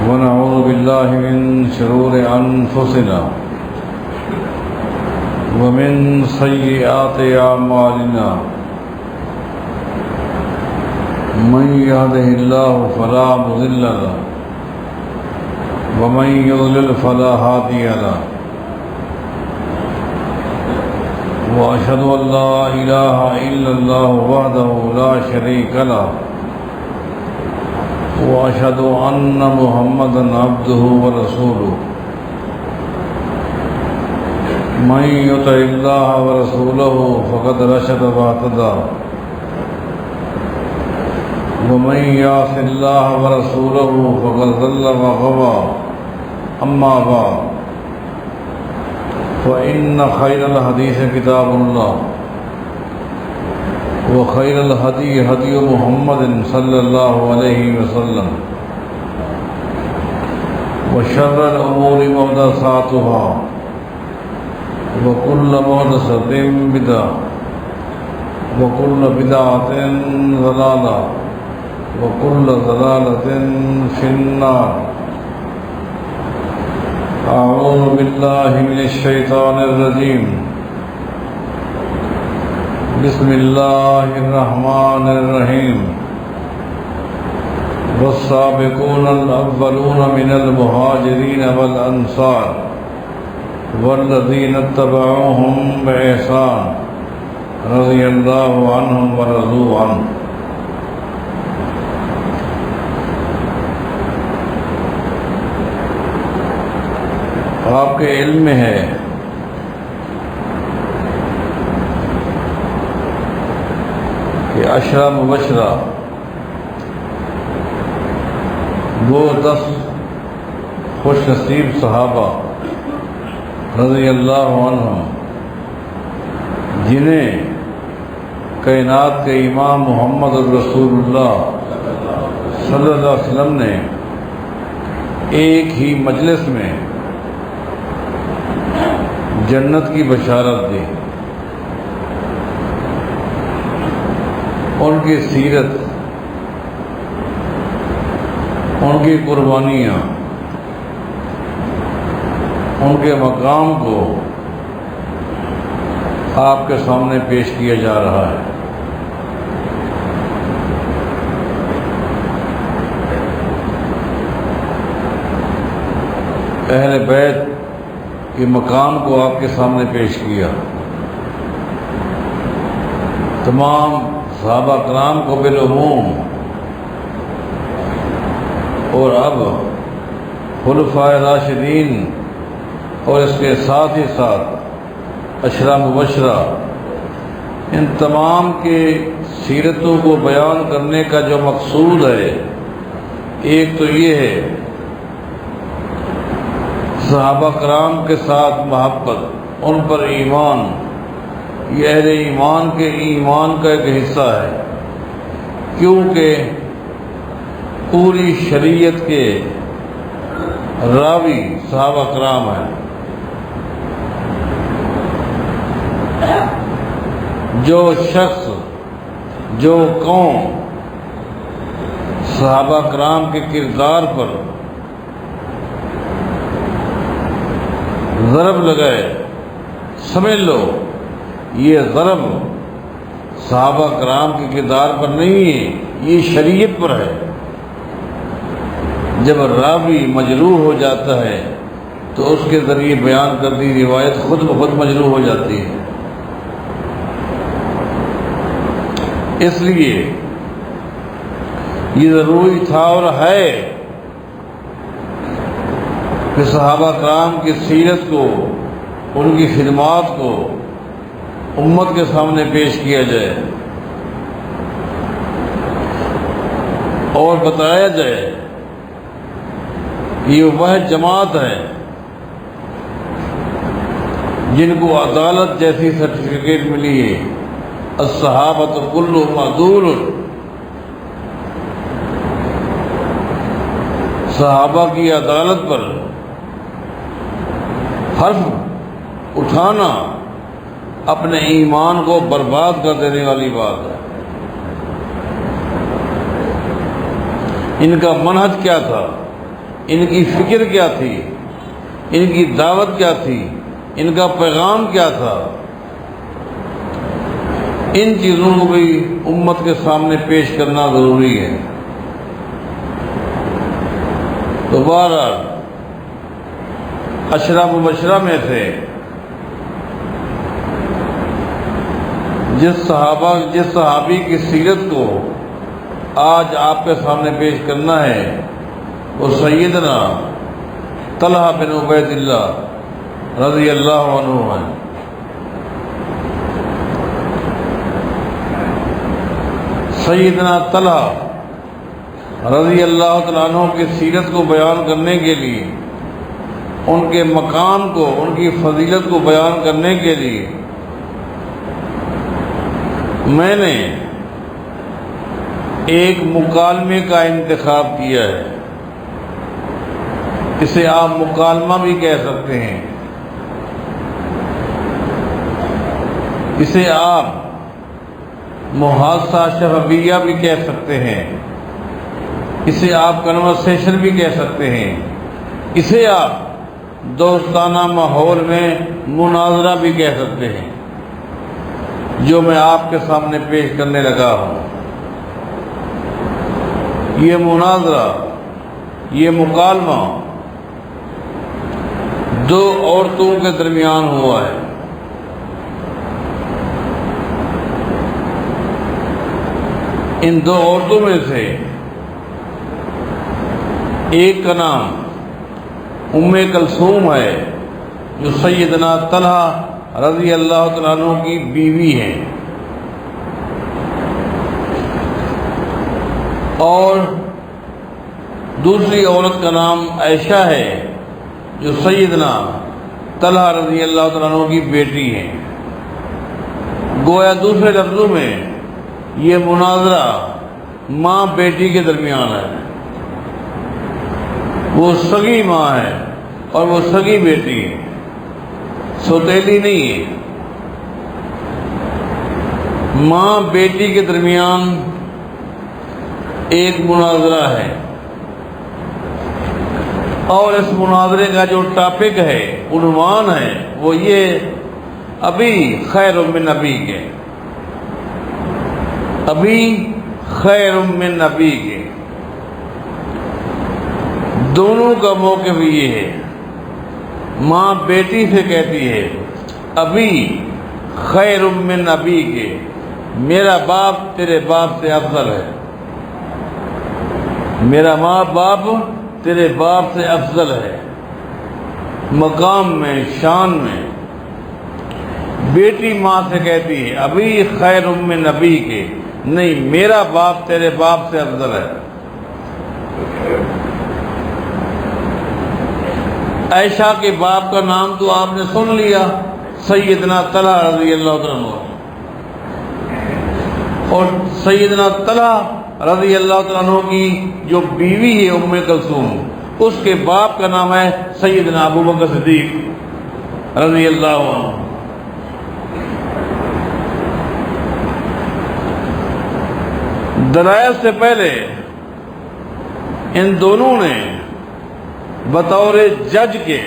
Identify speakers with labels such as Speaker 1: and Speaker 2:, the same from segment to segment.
Speaker 1: ونعوذ بالله من شرور أنفسنا ومن سيئات أعمالنا من يهده الله فلا مضل له ومن يضلل فلا هادي له وأشهد أن لا إله إلا الله وحده لا شريك له وأشهد أن محمدا عبده ورسوله من يطع الله ورسوله فقد رشد واهتدى ومن يعص الله ورسوله فقد ضل وغوى أما بعد فإن خير الحديث كتاب الله وخير الهدي هدي محمد صلى الله عليه وسلم وشر الأمور محدثاتها وكل محدثة بدعة وكل بدعة ضلالة وكل ضلالة في النار. أعوذ بالله من الشيطان الرجيم. بسم الله الرحمن الرحيم. والسابقون الأولون من المهاجرين والأنصار والذين اتبعوهم بإحسان رضي الله عنهم ورضوا عنه. آپ کے علم میں ہے کہ عشرہ مبشرہ وہ 10 خوش نصیب صحابہ رضی اللہ عنہم جنہیں کائنات کے امام محمد الرسول اللہ صلی اللہ علیہ وسلم نے ایک ہی مجلس میں جنت کی بشارت دی. ان کی سیرت، ان کی قربانیاں، ان کے مقام کو آپ کے سامنے پیش کیا جا رہا ہے. اہل بیت کے مقام کو آپ کے سامنے پیش کیا. تمام صحابہ کرام کو بالعموم اور اب خلفائے راشدین اور اس کے ساتھ ہی ساتھ عشرہ مبشرہ، ان تمام کے سیرتوں کو بیان کرنے کا جو مقصود ہے، ایک تو یہ ہے صحابہ کرام کے ساتھ محبت، ان پر ایمان. یہ اہل ایمان کے ایمان کا ایک حصہ ہے، کیونکہ پوری شریعت کے راوی صحابہ کرام ہیں. جو شخص، جو قوم صحابہ کرام کے کردار پر ضرب لگائے، سمجھ لو یہ ضرب صحابہ کرام کے کردار پر نہیں ہے، یہ شریعت پر ہے. جب راوی مجروح ہو جاتا ہے تو اس کے ذریعے بیان کردی روایت خود بخود مجروح ہو جاتی ہے. اس لیے یہ ضروری تھا اور ہے کہ صحابہ کرام کی سیرت کو، ان کی خدمات کو امت کے سامنے پیش کیا جائے اور بتایا جائے. یہ وہ جماعت ہے جن کو عدالت جیسی سرٹیفکیٹ ملی ہے. الصحابۃ کلھم عدول. صحابہ کی عدالت پر حرف اٹھانا اپنے ایمان کو برباد کر دینے والی بات ہے. ان کا منہج کیا تھا؟ ان کی فکر کیا تھی، ان کی دعوت کیا تھی، ان کا پیغام کیا تھا، ان چیزوں کو بھی امت کے سامنے پیش کرنا ضروری ہے۔ تو بہرحال عشرہ مبشرہ میں سے جس صحابی کی سیرت کو آج آپ کے سامنے پیش کرنا ہے وہ سیدنا طلحہ بن عبید اللہ رضی اللہ عنہ ہیں۔ سیدنا طلحہ رضی اللہ تعالیٰ عنہ کی سیرت کو بیان کرنے کے لیے، ان کے مقام کو، ان کی فضیلت کو بیان کرنے کے لیے میں نے ایک مکالمے کا انتخاب کیا ہے۔ اسے آپ مکالمہ بھی کہہ سکتے ہیں، اسے آپ محادثہ شفویہ بھی کہہ سکتے ہیں، اسے آپ کنورسیشن بھی کہہ سکتے ہیں، اسے آپ دوستانہ ماحول میں مناظرہ بھی کہہ سکتے ہیں، جو میں آپ کے سامنے پیش کرنے لگا ہوں۔ یہ مناظرہ، یہ مکالمہ دو عورتوں کے درمیان ہوا ہے۔ ان دو عورتوں میں سے ایک کا نام ام کلثوم ہے، جو سیدنا طلحہ رضی اللہ تعالیٰ عنہ کی بیوی ہے، اور دوسری عورت کا نام عائشہ ہے، جو سیدنا طلحہ رضی اللہ تعالیٰ عنہ کی بیٹی ہے۔ گویا دوسرے لفظوں میں یہ مناظرہ ماں بیٹی کے درمیان ہے۔ وہ سگی ماں ہے اور وہ سگی بیٹی ہے، سوتیلی نہیں ہے۔ ماں بیٹی کے درمیان ایک مناظرہ ہے، اور اس مناظرے کا جو ٹاپک ہے، عنوان ہے، وہ یہ ابھی خیر من ابی کے، ابھی خیر من ابی کے۔ دونوں کا موقف یہ ہے، ماں بیٹی سے کہتی ہے ابھی خیر من ابی کے، میرا باپ تیرے باپ سے افضل ہے، میرا ماں باپ تیرے باپ سے افضل ہے، مقام میں، شان میں۔ بیٹی ماں سے کہتی ہے ابھی خیر من ابی کے، نہیں، میرا باپ تیرے باپ سے افضل ہے۔ عائشہ کے باپ کا نام تو آپ نے سن لیا، سیدنا طلحہ رضی اللہ عنہ، اور سیدنا طلحہ رضی اللہ تعالیٰ عنہ کی جو بیوی ہے ام کلثوم، اس کے باپ کا نام ہے سیدنا ابو بکر صدیق رضی اللہ عنہ۔ دلائل سے پہلے ان دونوں نے بطور جج کے،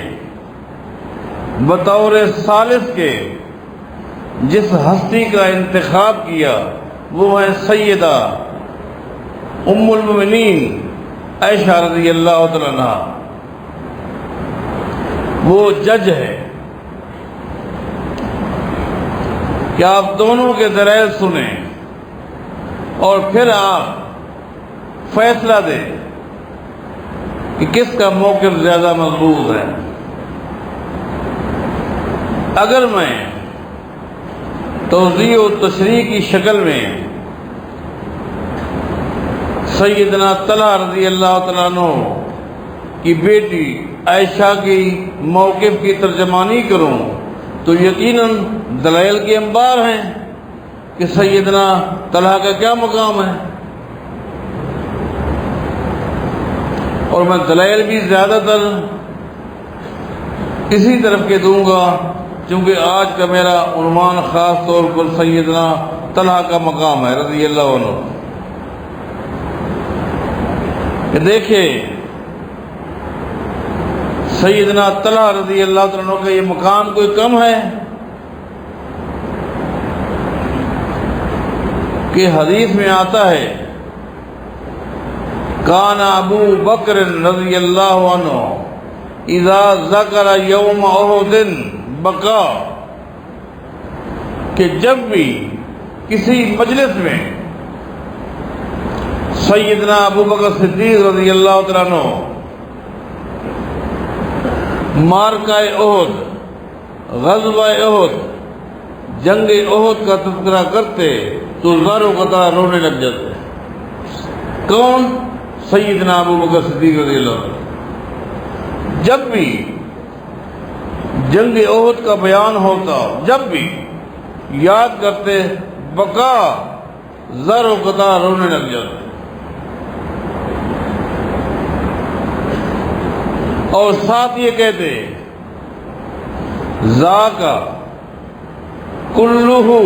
Speaker 1: بطور ثالث کے جس ہستی کا انتخاب کیا وہ ہے سیدہ ام المؤمنین عائشہ رضی اللہ تعالیٰ عنہ۔ وہ جج ہے کہ آپ دونوں کے دلائل سنیں اور پھر آپ فیصلہ دیں کہ کس کا موقف زیادہ مضبوط ہے۔ اگر میں توضیح و تشریح کی شکل میں سیدنا طلحہ رضی اللہ تعالیٰ عنہ کی بیٹی عائشہ کی موقف کی ترجمانی کروں تو یقیناً دلائل کے انبار ہیں کہ سیدنا طلحہ کا کیا مقام ہے، اور میں دلائل بھی زیادہ تر اسی طرف کے دوں گا، چونکہ آج کا میرا عنوان خاص طور پر سیدنا طلحہ کا مقام ہے رضی اللہ عنہ۔ کہ دیکھیں سیدنا طلحہ رضی اللہ تعالیٰ عنہ کا یہ مقام کوئی کم ہے کہ حدیث میں آتا ہے کان ابو بکر رضی اللہ عنہ اذا ذکر یوم احد بکا، کہ جب بھی کسی مجلس میں سیدنا ابو بکر صدیق رضی اللہ تعالیٰ عنہ مارکہ احد، غزوہ احد، جنگ احد کا تذکرہ کرتے تو زاروں قطار رونے لگ جاتے۔ کون؟ سیدنا ابو بکر صدیق رضی اللہ عنہ۔ جب بھی جنگ احد کا بیان ہوتا، جب بھی یاد کرتے، بقا زاروں قطار رونے لگ جاتے۔ اور ساتھ یہ کہتے ذاکا کلہ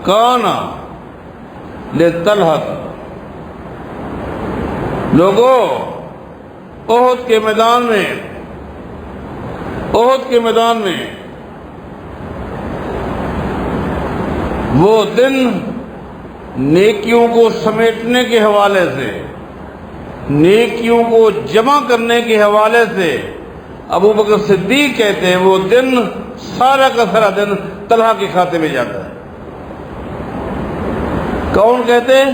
Speaker 1: کانا لطلحہ، لوگوں احد کے میدان میں، احد کے میدان میں وہ دن نیکیوں کو سمیٹنے کے حوالے سے، نیکیوں کو جمع کرنے کے حوالے سے ابو بکر صدیق کہتے ہیں وہ دن سارا کا سارا دن طلحہ کے کھاتے میں جاتا ہے۔ کون کہتے ہیں؟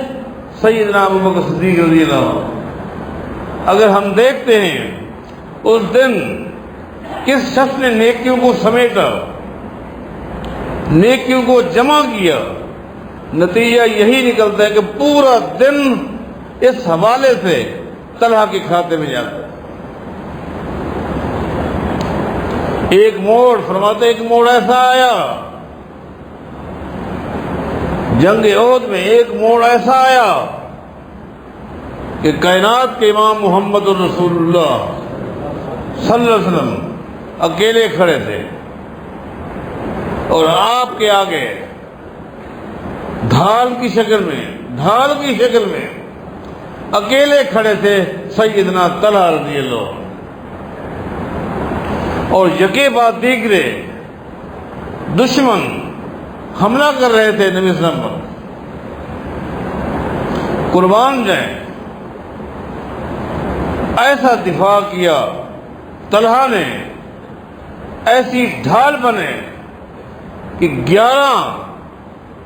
Speaker 1: سیدنا ابو بکر صدیق رضی اللہ عنہ۔ اگر ہم دیکھتے ہیں اس دن کس شخص نے نیکیوں کو سمیٹا، نیکیوں کو جمع کیا، نتیجہ یہی نکلتا ہے کہ پورا دن اس حوالے سے طلحہ کے کھاتے میں جاتا ہے۔ ایک موڑ فرماتے، ایک موڑ ایسا آیا جنگ احد میں، ایک موڑ ایسا آیا کہ کائنات کے امام محمد الرسول اللہ صلی اللہ علیہ وسلم اکیلے کھڑے تھے اور آپ کے آگے ڈھال کی شکل میں اکیلے کھڑے تھے سیدنا طلحہ رضی اللہ عنہ، اور یکے بعد دیگرے دشمن حملہ کر رہے تھے نبی صلی اللہ علیہ وسلم پر۔ قربان جائیں، ایسا دفاع کیا طلحہ نے، ایسی ڈھال بنے کہ 11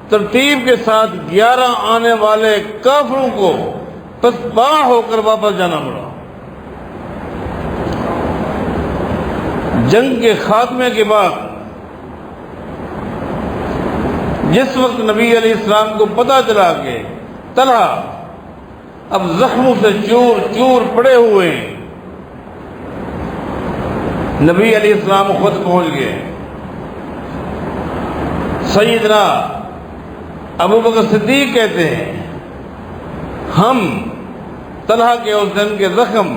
Speaker 1: ترتیب کے ساتھ 11 آنے والے کافروں کو پسپا ہو کر واپس جانا پڑا۔ جنگ کے خاتمے کے بعد جس وقت نبی علیہ السلام کو پتہ چلا کہ طلحہ اب زخموں سے چور چور پڑے ہوئے ہیں، نبی علیہ السلام خود پہنچ گئے۔ سیدنا ابو بکر صدیق کہتے ہیں ہم طلحہ کے اس دن کے زخم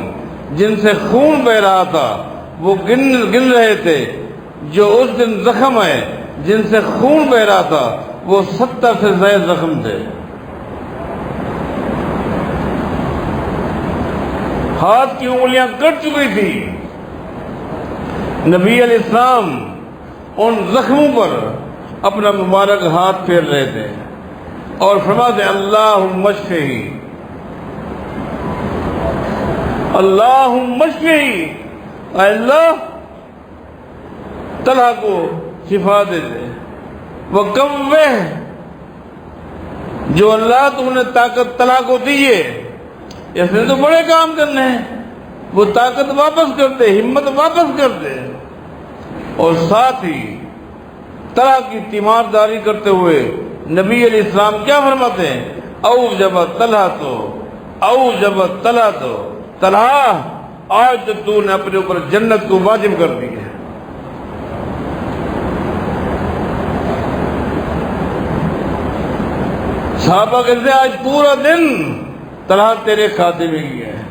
Speaker 1: جن سے خون بہ رہا تھا وہ گن رہے تھے، جو اس دن زخم ہے جن سے خون بہ رہا تھا وہ 70 سے زائد زخم تھے۔ ہاتھ کی انگلیاں کٹ چکی تھی۔ نبی علیہ السلام ان زخموں پر اپنا مبارک ہاتھ پھیر رہے تھے اور فرماتے اللہم اشفی، اللہم اشفی، اے اللہ طلحہ کو شفا دے دے۔ وَقَوِّهْ، جو اللہ تم نے طاقت طلحہ کو دیے، اس نے تو بڑے کام کرنے ہیں، وہ طاقت واپس کرتے، ہمت واپس کرتے، اور ساتھ ہی طلحہ کی تیمارداری کرتے ہوئے نبی علیہ السلام کیا فرماتے ہیں؟ اوجب طلحہ تو طلحہ آج تک تو نے اپنے اوپر جنت کو واجب کر دی ہے۔ صحابہ کہتے ہیں آج پورا دن طلحہ تیرے کھاتے میں گیا ہے،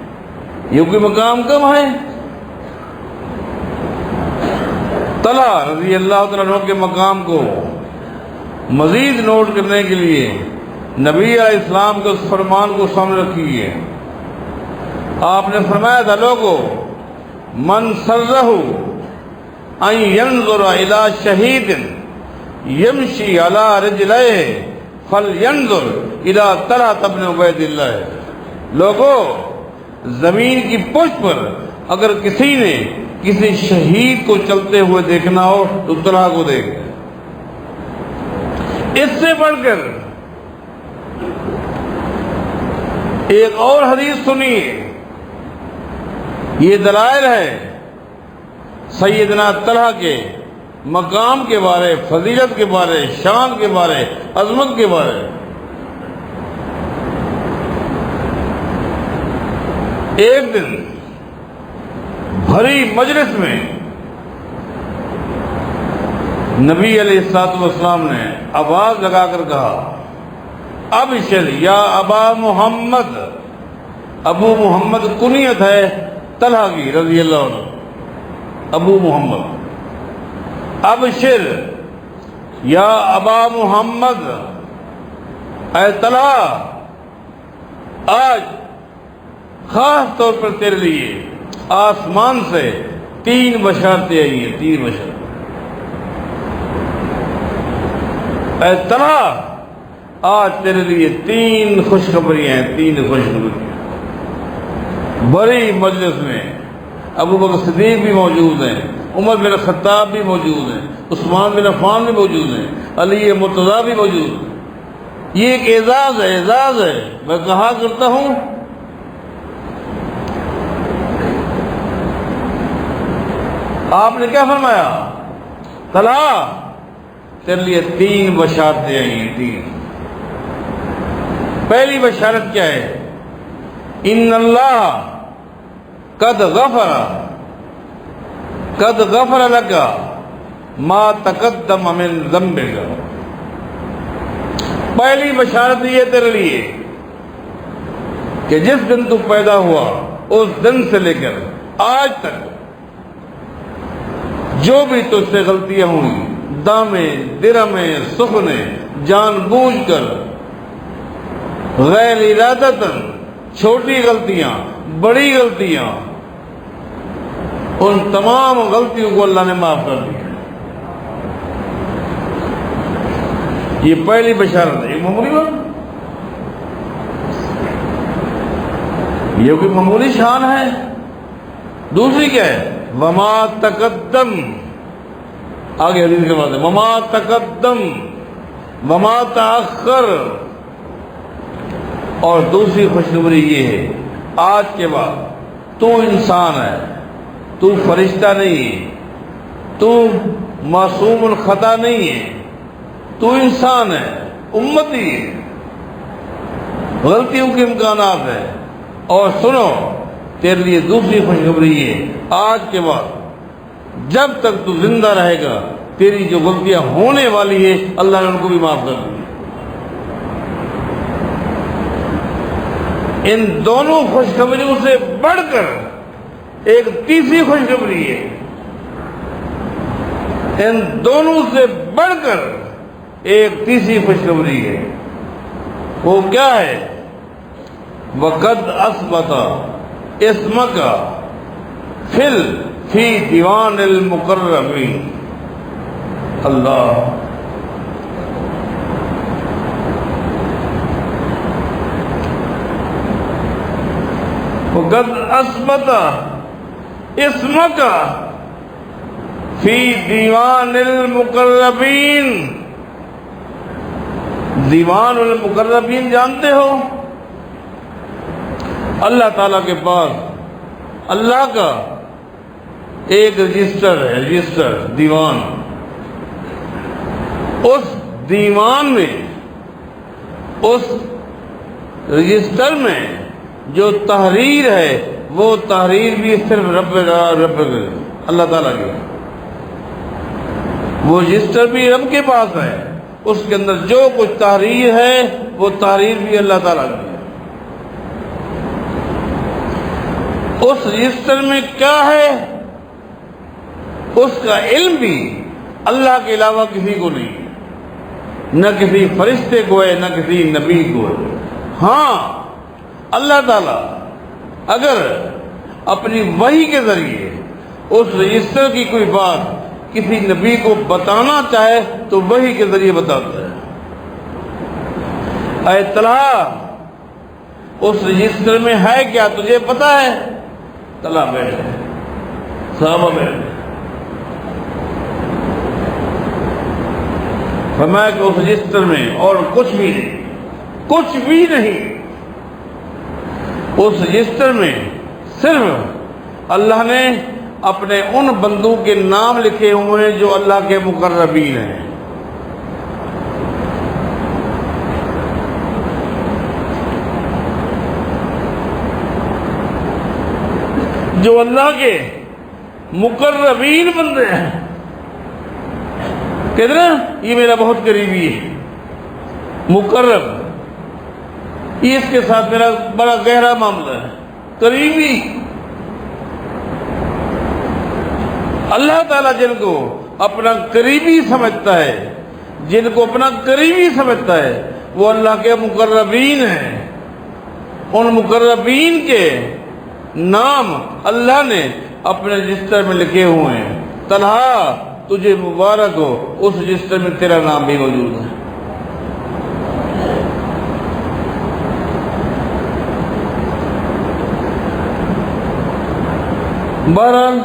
Speaker 1: یہ کوئی مقام کم ہے؟ طلحہ رضی اللہ تعالیٰ عنہ کے مقام کو مزید نوٹ کرنے کے لیے نبی علیہ السلام کے اس فرمان کو سامنے رکھیے۔ آپ نے فرمایا تھا لوگوں من سرہ ان ينظر الى شہید یمشی علی رجلیہ فلینظر الى طلحۃ بن عبید اللہ۔ لوگوں، زمین کی پشت پر اگر کسی نے کسی شہید کو چلتے ہوئے دیکھنا ہو تو طلحہ کو دیکھ۔ اس سے بڑھ کر ایک اور حدیث سنیے، یہ دلائل ہے سیدنا طلحہ کے مقام کے بارے، فضیلت کے بارے، شان کے بارے، عظمت کے بارے۔ ایک دن بھری مجلس میں نبی علیہ الصلوۃ والسلام نے آواز لگا کر کہا، ابشر یا ابا محمد۔ ابو محمد کنیت ہے طلحہ کی رضی اللہ عنہ، ابو محمد۔ ابشر یا ابا محمد، اے طلحہ، آج خاص طور پر تیرے لیے آسمان سے 3 بشارتیں آئی ہیں، 3 بشارتیں۔ اے طلحہ، آج تیرے لیے 3 خوشخبریاں ہیں، 3 خوشخبریاں۔ بڑی مجلس میں ابو بکر صدیق بھی موجود ہیں، عمر بن خطاب بھی موجود ہیں، عثمان بن عفان بھی موجود ہیں، علی مرتضیٰ بھی موجود ہیں۔ یہ ایک اعزاز ہے، اعزاز ہے۔ میں کہا کرتا ہوں آپ نے کیا فرمایا؟ طلحہ، تیرے لیے 3 بشارتیں آئی ہیں، 3۔ پہلی بشارت کیا ہے؟ ان اللہ قد غفر لک ما تقدم من ذنبک۔ پہلی بشارت یہ تیرے لیے کہ جس دن تو پیدا ہوا اس دن سے لے کر آج تک جو بھی تجھ سے غلطیاں ہوئی، دامے، درمے، سخنے، جان بوجھ کر، غیر ارادتاً، چھوٹی غلطیاں، بڑی غلطیاں، ان تمام غلطیوں کو اللہ نے معاف کر دیا۔ یہ پہلی بشارت ہے، یہ معمولی بات، یہ کوئی معمولی شان ہے۔ دوسری کیا ہے؟ وما تقدم، آگے حدیث کے بعد ہے وما تقدم وما تاخر۔ اور دوسری خوشخبری یہ ہے، آج کے بعد تو انسان ہے، تو فرشتہ نہیں ہے، تو معصوم الخطا نہیں ہے، تو انسان ہے، امتی ہے، غلطیوں کے امکانات ہیں۔ اور سنو، تیرے لیے دوسری خوشخبری یہ ہے، آج کے بعد جب تک تو زندہ رہے گا تیری جو غلطیاں ہونے والی ہے اللہ نے ان کو بھی معاف کر دی۔ ان دونوں خوشخبریوں سے بڑھ کر ایک تیسری خوشخبری ہے، ان دونوں سے بڑھ کر ایک تیسری خوشخبری ہے۔ وہ کیا ہے؟ وَقَدْ أَثْبَتَ اسْمَكَ فِي دیوان المقربین۔ اللہ، وَقَدْ أَثْبَتَ اسْمَكَ فِي دیوان المقربین۔ دیوان المقربین جانتے ہو؟ اللہ تعالیٰ کے پاس اللہ کا ایک رجسٹر ہے، رجسٹر، دیوان۔ اس دیوان میں، اس رجسٹر میں جو تحریر ہے وہ تحریر بھی صرف رب اللہ تعالیٰ کی۔ وہ رجسٹر بھی رب کے پاس ہے، اس کے اندر جو کچھ تحریر ہے وہ تحریر بھی اللہ تعالیٰ کی ہے۔ اس رجسٹر میں کیا ہے اس کا علم بھی اللہ کے علاوہ کسی کو نہیں ہے، نہ کسی فرشتے کو ہے، نہ کسی نبی کو ہے۔ ہاں، اللہ تعالیٰ اگر اپنی وحی کے ذریعے اس رجسٹر کی کوئی بات کسی نبی کو بتانا چاہے تو وحی کے ذریعے بتاتا ہے. اے طلحہ اس رجسٹر میں ہے کیا تجھے پتا ہے؟ طلحہ بیٹھے، صحابہ بیٹھے. فرمایا کہ اس رجسٹر میں اور کچھ بھی نہیں، کچھ بھی نہیں. اس رجسٹر میں صرف اللہ نے اپنے ان بندوں کے نام لکھے ہوئے ہیں جو اللہ کے مقربین ہیں. جو اللہ کے مقربین بندے ہیں. کہتے ہیں یہ میرا بہت قریبی ہے، مقرب، یہ اس کے ساتھ میرا بڑا گہرا معاملہ ہے. قریبی اللہ تعالیٰ جن کو اپنا قریبی سمجھتا ہے، جن کو اپنا قریبی سمجھتا ہے، وہ اللہ کے مقربین ہیں. ان مقربین کے نام اللہ نے اپنے رجسٹر میں لکھے ہوئے ہیں. طلحہ تجھے مبارک ہو، اس رجسٹر میں تیرا نام بھی موجود ہے. بہرحال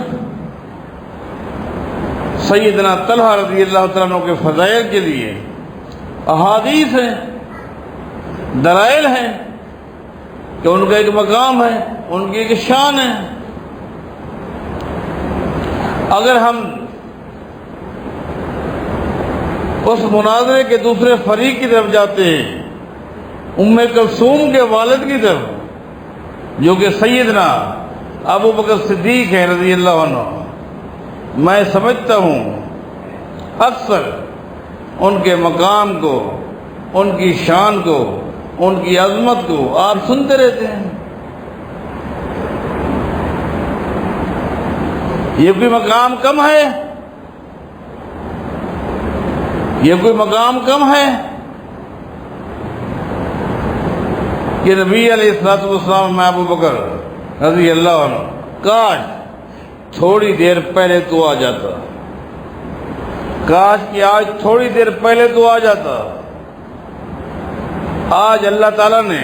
Speaker 1: سیدنا طلحہ رضی اللہ تعالیٰ عنہ کے فضائل کے لیے احادیث ہیں، دلائل ہیں کہ ان کا ایک مقام ہے، ان کی ایک شان ہے. اگر ہم اس مناظرے کے دوسرے فریق کی طرف جاتے ہیں، ام کلثوم کے والد کی طرف، جو کہ سیدنا ابو بکر صدیق ہے رضی اللہ عنہ، میں سمجھتا ہوں اکثر ان کے مقام کو، ان کی شان کو، ان کی عظمت کو آپ سنتے رہتے ہیں. یہ کوئی مقام کم ہے؟ یہ کوئی مقام کم ہے کہ نبی علیہ الصلوۃ والسلام میں ابو بکر رضی اللہ عنہ کاش تھوڑی دیر پہلے تو آ جاتا، کاش کہ آج تھوڑی دیر پہلے تو آ جاتا. آج اللہ تعالیٰ نے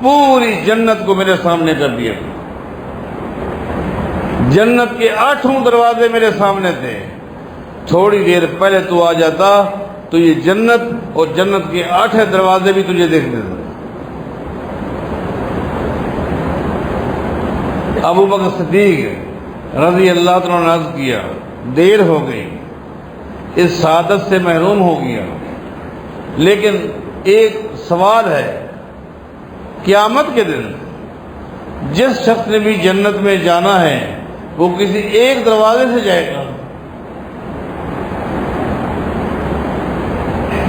Speaker 1: پوری جنت کو میرے سامنے کر دیا. جنت کے 8 دروازے میرے سامنے تھے. تھوڑی دیر پہلے تو آ جاتا تو یہ جنت اور جنت کے 8 دروازے بھی تجھے دیکھ دیتے. ابو بکر صدیق رضی اللہ عنہ نے عرض کیا دیر ہو گئی، اس سعادت سے محروم ہو گیا. لیکن ایک سوال ہے، قیامت کے دن جس شخص نے بھی جنت میں جانا ہے وہ کسی ایک دروازے سے جائے گا.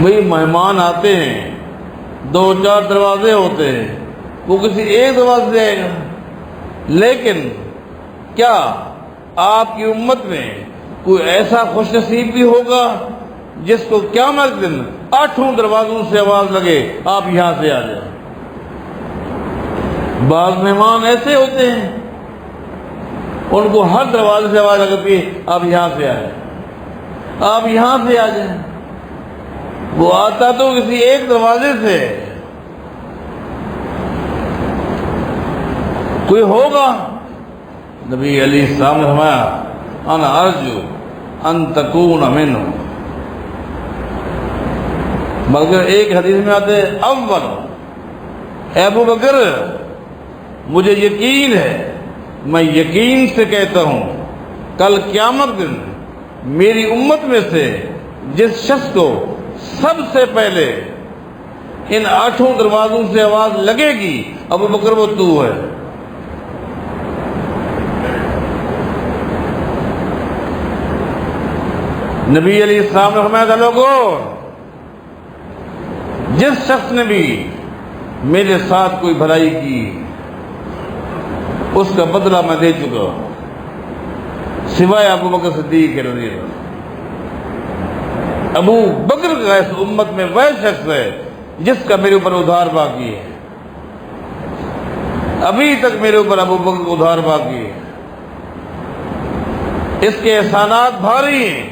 Speaker 1: بھئی مہمان آتے ہیں، 2-4 دروازے ہوتے ہیں، وہ کسی ایک دروازے سے جائے گا. لیکن کیا آپ کی امت میں کوئی ایسا خوش نصیب بھی ہوگا جس کو قیامت کے دن 8 دروازوں سے آواز لگے آپ یہاں سے آ جائیں؟ بعض مہمان ایسے ہوتے ہیں ان کو ہر دروازے سے آواز لگتی ہے آپ یہاں سے آ جائیں، آپ یہاں سے آ جائیں. وہ آتا تو کسی ایک دروازے سے. کوئی ہوگا؟ نبی علیہ السلام نے فرمایا انا ارجو ان تکون منہ. بلکہ ایک حدیث میں آتے اول، اے ابو بکر مجھے یقین ہے، میں یقین سے کہتا ہوں کل قیامت دن میری امت میں سے جس شخص کو سب سے پہلے ان 8 دروازوں سے آواز لگے گی ابو بکر وہ تو ہے. نبی علیہ السلام نے فرمایا تھا لوگوں جس شخص نے بھی میرے ساتھ کوئی بھلائی کی اس کا بدلہ میں دے چکا سوائے ابو بکر صدیق رضی اللہ. ابو بکر کا اس امت میں وہ شخص ہے جس کا میرے اوپر ادھار باقی ہے. ابھی تک میرے اوپر ابو بکر کو ادھار باقی ہے. اس کے احسانات بھاری ہیں،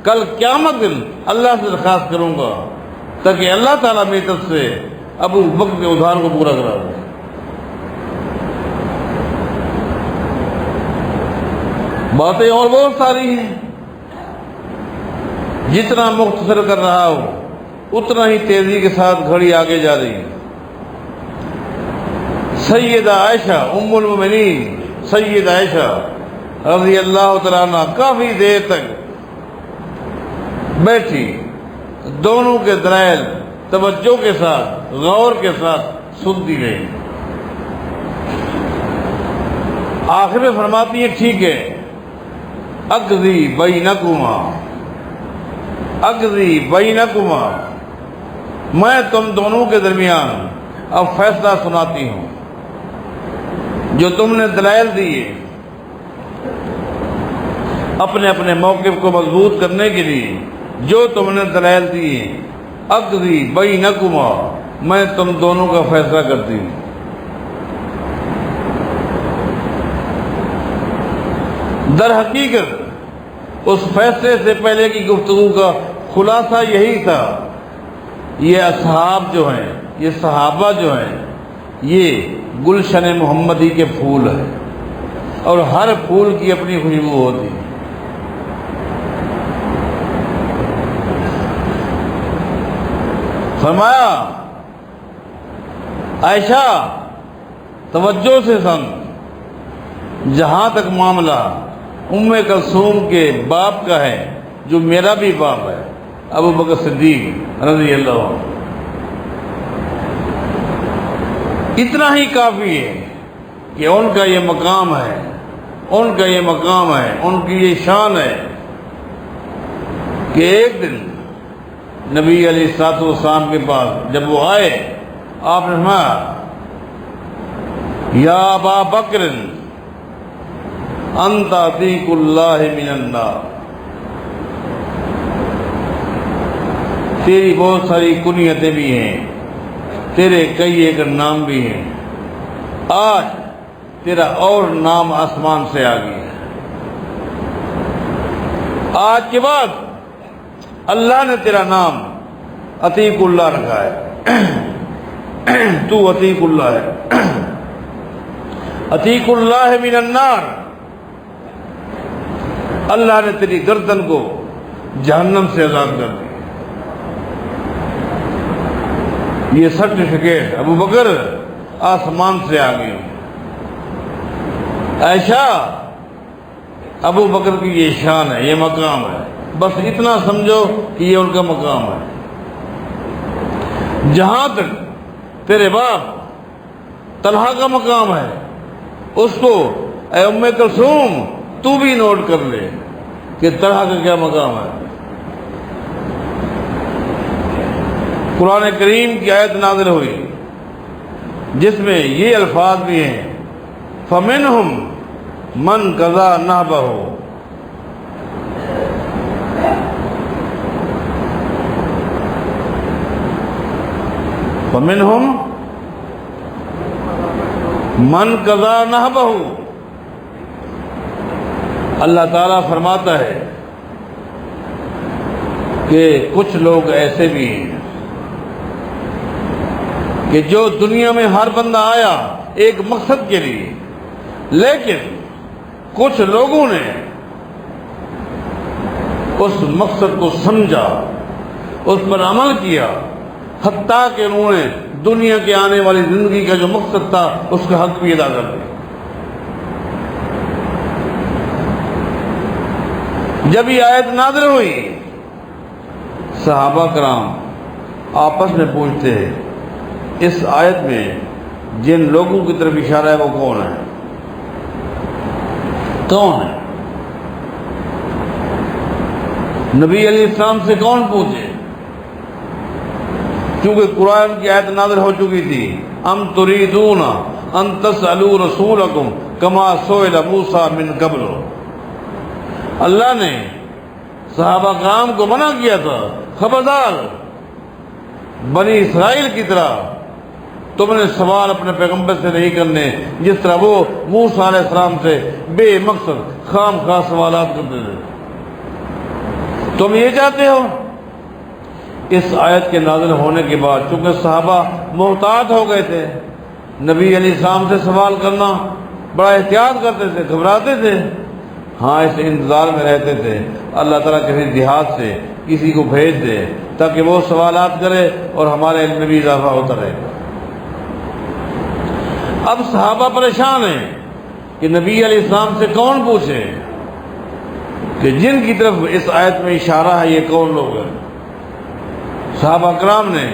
Speaker 1: کل قیامت دن اللہ سے درخواست کروں گا تاکہ اللہ تعالیٰ میری طرف سے ابو بکر کے ادھار کو پورا کرا دے۔ باتیں اور بہت ساری ہیں، جتنا مختصر کر رہا ہوں اتنا ہی تیزی کے ساتھ گھڑی آگے جا رہی ہے۔ سیدہ عائشہ ام المومنین سید عائشہ رضی اللہ تعالیٰ عنہ کافی دیر تک بیٹھی، دونوں کے دلائل توجہ کے ساتھ غور کے ساتھ سنتی رہی۔ آخر میں فرماتی ہے ٹھیک ہے، اقضی بینکما، اقضی بینکما، میں تم دونوں کے درمیان اب فیصلہ سناتی ہوں۔ جو تم نے دلائل دیے اپنے اپنے موقف کو مضبوط کرنے کے لیے، جو تم نے دلائل دیے، اقضی بینکما، میں تم دونوں کا فیصلہ کرتی ہوں۔ در حقیقت اس فیصلے سے پہلے کی گفتگو کا خلاصہ یہی تھا، یہ اصحاب جو ہیں، یہ صحابہ جو ہیں، یہ گلشن محمدی کے پھول ہیں، اور ہر پھول کی اپنی خوشبو ہوتی ہے۔ فرمایا عائشہ توجہ سے سن، جہاں تک معاملہ ام کلثوم کے باپ کا ہے، جو میرا بھی باپ ہے، ابو بکر صدیق رضی اللہ عنہ، اتنا ہی کافی ہے کہ ان کا یہ مقام ہے، ان کا یہ مقام ہے، ان کی یہ شان ہے کہ ایک دن نبی علیہ الصلوۃ والسلام کے پاس جب وہ آئے، آپ نے فرمایا یا ابا بکر انت عتیق اللہ من النار، تیری بہت ساری کنیتیں بھی ہیں، تیرے کئی ایک نام بھی ہیں، آج تیرا اور نام آسمان سے آ گیا ہے۔ آج کے بعد اللہ نے تیرا نام عتیق اللہ رکھا ہے، تو عتیق اللہ ہے، عتیق اللہ من النار، اللہ نے تیری گردن کو جہنم سے آزاد کر دیا۔ یہ سرٹیفکیٹ ابو بکر آسمان سے آ گئی۔ عائشہ ابو بکر کی یہ شان ہے، یہ مقام ہے، بس اتنا سمجھو کہ یہ ان کا مقام ہے۔ جہاں تک تیرے باپ طلحہ کا مقام ہے، اس کو اے ام کلثوم تو بھی نوٹ کر لے کہ طلحہ کا کیا مقام ہے۔ قرآن کریم کی آیت نازل ہوئی جس میں یہ الفاظ بھی ہیں فَمِنْهُمْ مَنْ قَضَى نَحْبَهُ، فَمِنْهُمْ مَنْ قَضَى نَحْبَهُ، اللہ تعالیٰ فرماتا ہے کہ کچھ لوگ ایسے بھی ہیں کہ جو دنیا میں ہر بندہ آیا ایک مقصد کے لیے، لیکن کچھ لوگوں نے اس مقصد کو سمجھا، اس پر عمل کیا، حتیٰ کہ انہوں نے دنیا کے آنے والی زندگی کا جو مقصد تھا اس کا حق بھی ادا کر دیا۔ جب یہ آیت نازل ہوئی، صحابہ کرام آپس میں پوچھتے ہیں اس آیت میں جن لوگوں کی طرف اشارہ ہے وہ کون ہے؟ کون ہے؟ نبی علیہ السلام سے کون پوچھے؟ کیونکہ قرآن کی آیت نازل ہو چکی تھی ام تریدون ان تسألوا رسولکم کما سئل موسیٰ من قبل، اللہ نے صحابہ کرام کو منع کیا تھا خبردار بنی اسرائیل کی طرح تم نے سوال اپنے پیغمبر سے نہیں کرنے جس طرح وہ موسیٰ علیہ السلام سے بے مقصد خام خواہ سوالات کرتے تھے۔ تم یہ چاہتے ہو؟ اس آیت کے نازل ہونے کے بعد چونکہ صحابہ محتاط ہو گئے تھے، نبی علیہ السلام سے سوال کرنا بڑا احتیاط کرتے تھے، گھبراتے تھے، ہاں اس انتظار میں رہتے تھے اللہ تعالیٰ کسی دیہات سے کسی کو بھیج دے تاکہ وہ سوالات کرے اور ہمارے علم میں بھی اضافہ ہوتا رہے۔ اب صحابہ پریشان ہیں کہ نبی علیہ السلام سے کون پوچھے کہ جن کی طرف اس آیت میں اشارہ ہے یہ کون لوگ ہیں۔ صحابہ کرام نے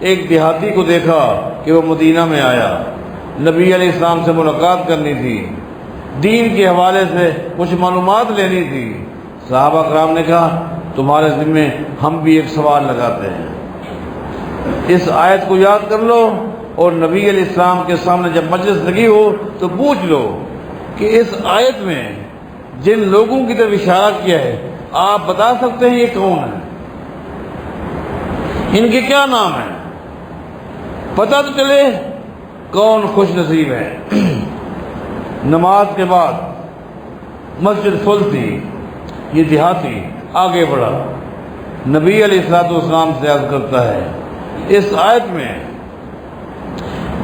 Speaker 1: ایک دیہاتی کو دیکھا کہ وہ مدینہ میں آیا، نبی علیہ السلام سے ملاقات کرنی تھی، دین کے حوالے سے کچھ معلومات لینی تھی۔ صحابہ کرام نے کہا تمہارے ذمہ ہم بھی ایک سوال لگاتے ہیں، اس آیت کو یاد کر لو اور نبی علیہ السلام کے سامنے جب مجلس لگی ہو تو پوچھ لو کہ اس آیت میں جن لوگوں کی طرف اشارہ کیا ہے آپ بتا سکتے ہیں یہ کون ہیں، ان کے کیا نام ہیں، پتہ تو چلے کون خوش نصیب ہے۔ نماز کے بعد مسجد فل تھی، یہ دیہاتی آگے بڑھا، نبی علیہ السلام سے عرض کرتا ہے اس آیت میں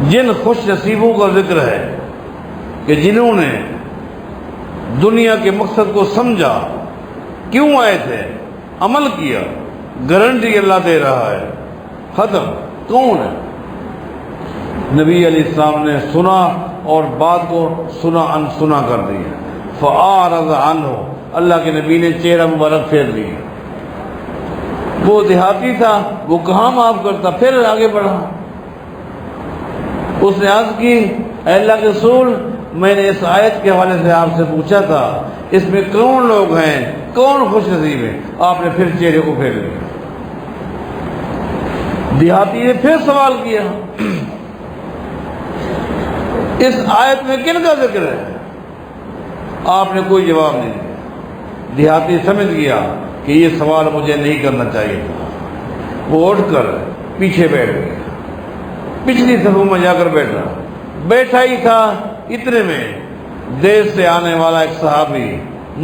Speaker 1: جن خوش نصیبوں کا ذکر ہے کہ جنہوں نے دنیا کے مقصد کو سمجھا، کیوں آئے تھے، عمل کیا، گارنٹی اللہ دے رہا ہے، ختم، کون ہے؟ نبی علیہ السلام نے سنا اور بات کو سنا انسنا کر دیا۔ فَأَعْرَضَ عَنْهُ، اللہ کے نبی نے چہرہ مبارک پھیر لیا۔ وہ دیہاتی تھا، وہ کہاں معاف کرتا، پھر آگے بڑھا۔ اس نے عرض کی اے اللہ کے رسول میں نے اس آیت کے حوالے سے آپ سے پوچھا تھا اس میں کون لوگ ہیں، کون خوش نصیب ہیں، آپ نے پھر چہرے کو پھیر لیا۔ دیہاتی نے پھر سوال کیا اس آیت میں کن کا ذکر ہے، آپ نے کوئی جواب نہیں دیا۔ دیہاتی سمجھ گیا کہ یہ سوال مجھے نہیں کرنا چاہیے تھا، وہ اٹھ کر پیچھے بیٹھ گیا، پچھلی صفوں میں جا کر بیٹھا ہی تھا، اتنے میں دیش سے آنے والا ایک صحابی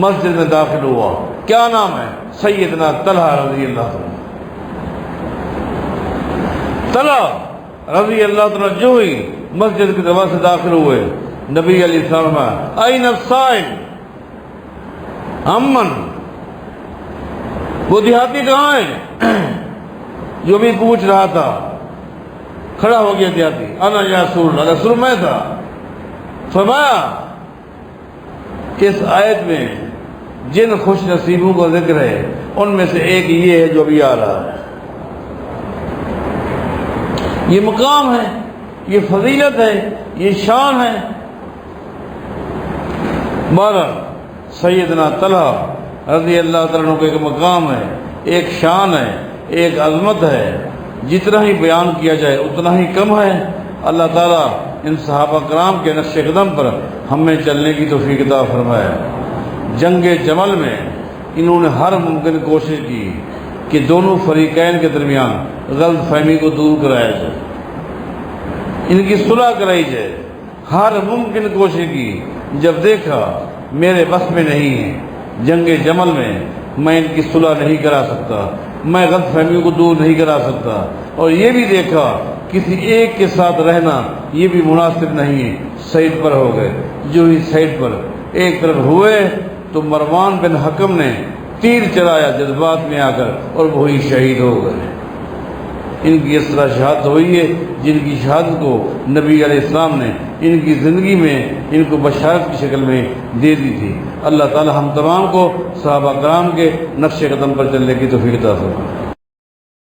Speaker 1: مسجد میں داخل ہوا۔ کیا نام ہے؟ سیدنا طلحہ رضی اللہ عنہ۔ طلحہ رضی اللہ عنہ جو ہی مسجد کی طرف سے داخل ہوئے، نبی علیہ السلام این الصائم امن، وہ دیہاتی کہاں ہے جو بھی پوچھ رہا تھا؟ کھڑا ہو گیا دیہاتی، انا یا رسول اللہ، رسول میں تھا۔ فرمایا اس آیت میں جن خوش نصیبوں کا ذکر ہے ان میں سے ایک یہ ہے جو ابھی آ رہا ہے، یہ مقام ہے، یہ فضیلت ہے، یہ شان ہے۔ بہرحال سیدنا طلحہ رضی اللہ تعالیٰ عنہ کا ایک مقام ہے، ایک شان ہے، ایک عظمت ہے، جتنا ہی بیان کیا جائے اتنا ہی کم ہے۔ اللہ تعالیٰ ان صحابہ کرام کے نقش قدم پر ہمیں چلنے کی توفیق عطا فرمائے۔ جنگ جمل میں انہوں نے ہر ممکن کوشش کی کہ دونوں فریقین کے درمیان غلط فہمی کو دور کرایا جائے، ان کی صلح کرائی جائے، ہر ممکن کوشش کی۔ جب دیکھا میرے بس میں نہیں ہے، جنگ جمل میں ان کی صلح نہیں کرا سکتا، میں غلط فہمیوں کو دور نہیں کرا سکتا، اور یہ بھی دیکھا کسی ایک کے ساتھ رہنا یہ بھی مناسب نہیں ہے، سعید پر ہو گئے۔ جو ہی سعید پر ایک طرف ہوئے تو مروان بن حکم نے تیر چلایا جذبات میں آ کر اور وہی شہید ہو گئے۔ ان کی اس طرح شہادت ہوئی ہے جن کی شہادت کو نبی علیہ السلام نے ان کی زندگی میں ان کو بشارت کی شکل میں دے دی تھی۔ اللہ تعالی ہم تمام کو صحابہ کرام کے نقش قدم پر چلنے کی توفیق عطا فرمائے۔